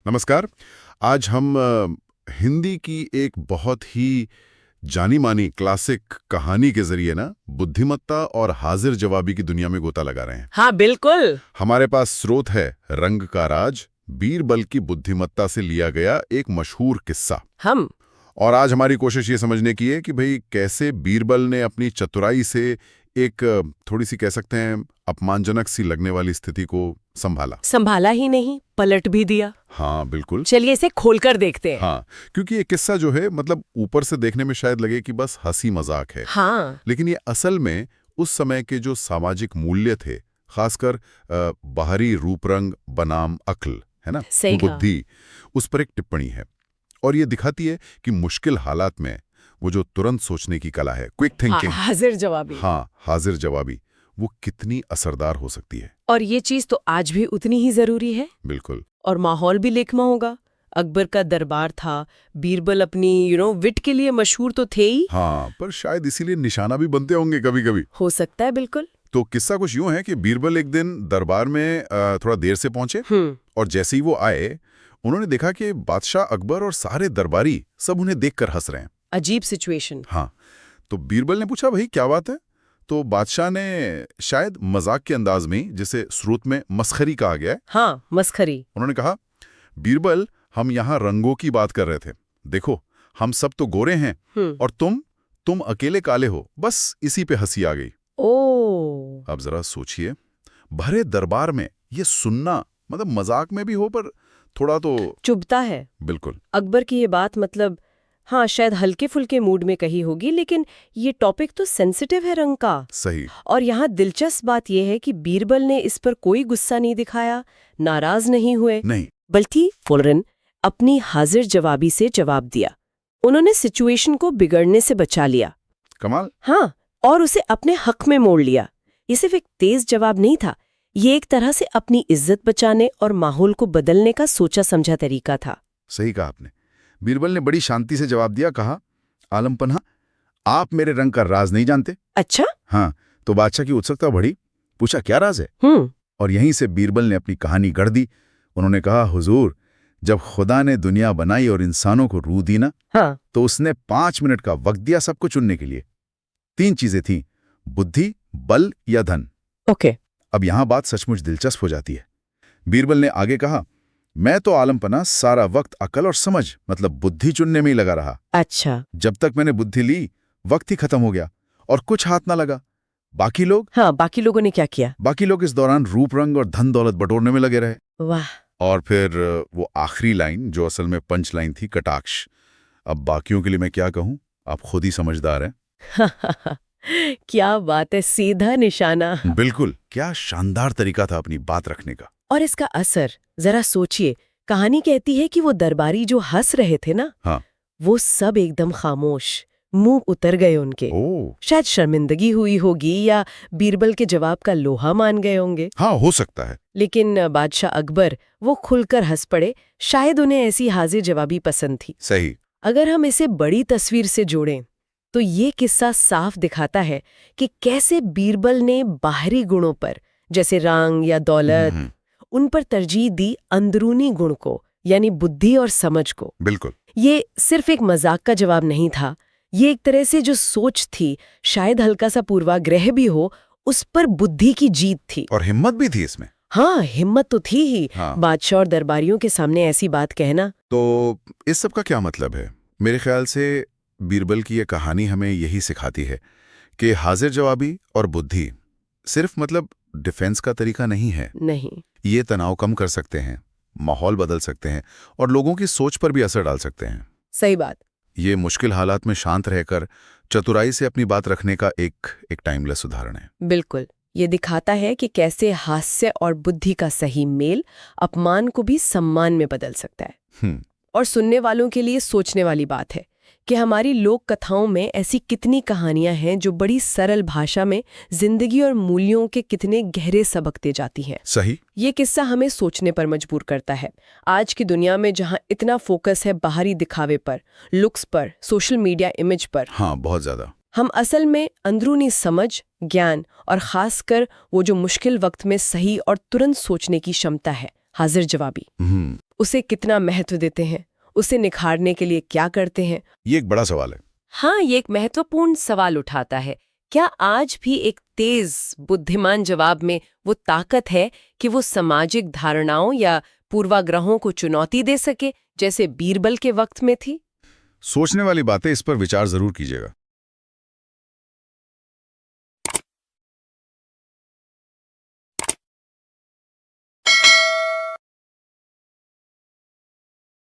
नमस्कार। आज हम हिंदी की एक बहुत ही जानी मानी क्लासिक कहानी के जरिए ना बुद्धिमत्ता और हाजिर जवाबी की दुनिया में गोता लगा रहे हैं। हाँ बिल्कुल। हमारे पास स्रोत है रंग का राज, बीरबल की बुद्धिमत्ता से लिया गया एक मशहूर किस्सा। और आज हमारी कोशिश ये समझने की है कि भाई कैसे बीरबल ने अपनी चतुराई से एक थोड़ी सी कह सकते हैं अपमानजनक सी लगने वाली स्थिति को संभाला ही नहीं, पलट भी दिया। हाँ बिल्कुल। चलिए इसे खोलकर देखते हैं। हाँ, क्योंकि ये किस्सा जो है मतलब ऊपर से देखने में शायद लगे कि बस हंसी मजाक है। हाँ। लेकिन ये असल में उस समय के जो सामाजिक मूल्य थे, खासकर बाहरी रूप रंग बनाम अक्ल, है ना, बुद्धि, उस पर एक टिप्पणी है। और ये दिखाती है कि मुश्किल हालात में वो जो तुरंत सोचने की कला है, क्विक थिंकिंग, हाजिर जवाबी, हाजिर जवाबी, वो कितनी असरदार हो सकती है। और ये चीज तो आज भी उतनी ही जरूरी है। बिल्कुल। और माहौल भी लेखमा होगा। अकबर का दरबार था, बीरबल अपनी विट के लिए मशहूर तो थे ही। हाँ, पर शायद इसीलिए निशाना भी बनते होंगे कभी कभी। हो सकता है, बिल्कुल। तो किस्सा कुछ यूं है कि बीरबल एक दिन दरबार में थोड़ा देर से पहुंचे और जैसे ही वो आए उन्होंने देखा कि बादशाह अकबर और सारे दरबारी सब उन्हें देखकर हंस रहे हैं। अजीब सिचुएशन। हाँ, तो बीरबल ने पूछा, भाई क्या बात है? तो बादशाह ने शायद मजाक के अंदाज में, जिसे स्रोत में मस्खरी कहा गया है, हाँ मस्खरी, उन्होंने कहा, बीरबल हम यहाँ रंगों की बात कर रहे थे, देखो हम सब तो गोरे हैं और तुम अकेले काले हो, बस इसी पे हंसी आ गई। ओह, अब जरा सोचिए, भरे दरबार में ये सुनना, मतलब मजाक में भी हो पर थोड़ा तो चुभता है। बिल्कुल। अकबर की ये बात मतलब हाँ शायद हल्के फुल्के मूड में कही होगी, लेकिन ये टॉपिक तो सेंसिटिव है रंग का। सही। और यहाँ दिलचस्प बात यह है कि बीरबल ने इस पर कोई गुस्सा नहीं दिखाया, नाराज नहीं हुए, नहीं, बल्कि फौरन अपनी हाजिर जवाबी से जवाब दिया। उन्होंने सिचुएशन को बिगड़ने से बचा लिया। कमाल। हाँ, और उसे अपने हक में मोड़ लिया। ये सिर्फ एक तेज जवाब नहीं था, ये एक तरह से अपनी इज्जत बचाने और माहौल को बदलने का सोचा समझा तरीका था। सही कहा आपने। बीरबल ने बड़ी शांति से जवाब दिया, कहा, आलमपन्हा, आप मेरे रंग का राज नहीं जानते। अच्छा? हाँ, तो बादशाह की उत्सुकता बढ़ी, पूछा क्या राज है? और यहीं से बीरबल ने अपनी कहानी गढ़ दी। उन्होंने कहा, हुजूर, जब खुदा ने दुनिया बनाई और इंसानों को रूह दी ना, तो उसने 5 मिनट का वक्त दिया सबको चुनने के लिए। 3 चीजें थीं, बुद्धि, बल या धन। ओके। अब यहां बात सचमुच दिलचस्प हो जाती है। बीरबल ने आगे कहा, मैं तो आलमपना सारा वक्त अकल और समझ, मतलब बुद्धि चुनने में ही लगा रहा। अच्छा। जब तक मैंने बुद्धि ली, वक्त ही खत्म हो गया और कुछ हाथ ना लगा। बाकी लोग? हाँ, बाकी लोगों ने क्या किया? बाकी लोग इस दौरान रूप रंग और धन दौलत बटोरने में लगे रहे। वाह। और फिर वो आखिरी लाइन जो असल में पंच लाइन थी, कटाक्ष। अब बाकियों के लिए मैं क्या कहूं, आप खुद ही समझदार हैं। क्या बात है, सीधा निशाना। बिल्कुल, क्या शानदार तरीका था अपनी बात रखने का। और इसका असर जरा सोचिए। कहानी कहती है कि वो दरबारी जो हंस रहे थे ना, वो सब एकदम खामोश, मुंह उतर गए उनके। शायद शर्मिंदगी हुई होगी या बीरबल के जवाब का लोहा मान गए होंगे। हाँ, हो सकता है। लेकिन बादशाह अकबर वो खुलकर हंस पड़े। शायद उन्हें ऐसी हाजिर जवाबी पसंद थी। सही। अगर हम इसे बड़ी तस्वीर से जोड़ें तो ये किस्सा साफ दिखाता है कि कैसे बीरबल ने बाहरी गुणों पर, जैसे रंग या दौलत, उन पर तरजीह दी अंदरूनी गुण को, यानी बुद्धि और समझ को। बिल्कुल। ये सिर्फ एक मजाक का जवाब नहीं था, ये एक तरह से जो सोच थी, शायद हल्का सा पूर्वाग्रह भी हो, उस पर बुद्धि की जीत थी। और हिम्मत भी थी इसमें। हाँ, हिम्मत तो थी ही। बादशाह और दरबारियों के सामने ऐसी बात कहना। तो इस सब का क्या मतलब है? मेरे ख्याल से बीरबल की ये कहानी हमें यही सिखाती है कि हाजिर जवाबी और बुद्धि सिर्फ मतलब डिफेंस का तरीका नहीं है। नहीं, ये तनाव कम कर सकते हैं, माहौल बदल सकते हैं और लोगों की सोच पर भी असर डाल सकते हैं। सही बात। ये मुश्किल हालात में शांत रहकर चतुराई से अपनी बात रखने का एक टाइमलेस उदाहरण है। बिल्कुल। ये दिखाता है कि कैसे हास्य और बुद्धि का सही मेल अपमान को भी सम्मान में बदल सकता है। और सुनने वालों के लिए सोचने वाली बात है कि हमारी लोक कथाओं में ऐसी कितनी कहानियां हैं जो बड़ी सरल भाषा में जिंदगी और मूल्यों के कितने गहरे सबक दे जाती हैं। सही। ये किस्सा हमें सोचने पर मजबूर करता है। आज की दुनिया में जहां इतना फोकस है बाहरी दिखावे पर, लुक्स पर, सोशल मीडिया इमेज पर, हाँ बहुत ज्यादा, हम असल में अंदरूनी समझ, ज्ञान और खासकर वो जो मुश्किल वक्त में सही और तुरंत सोचने की क्षमता है, हाजिर जवाबी, उसे कितना महत्व देते हैं, उसे निखारने के लिए क्या करते हैं? ये एक बड़ा सवाल है। हाँ, ये एक महत्वपूर्ण सवाल उठाता है। क्या आज भी एक तेज बुद्धिमान जवाब में वो ताकत है कि वो सामाजिक धारणाओं या पूर्वाग्रहों को चुनौती दे सके, जैसे बीरबल के वक्त में थी? सोचने वाली बातें, इस पर विचार जरूर कीजिएगा।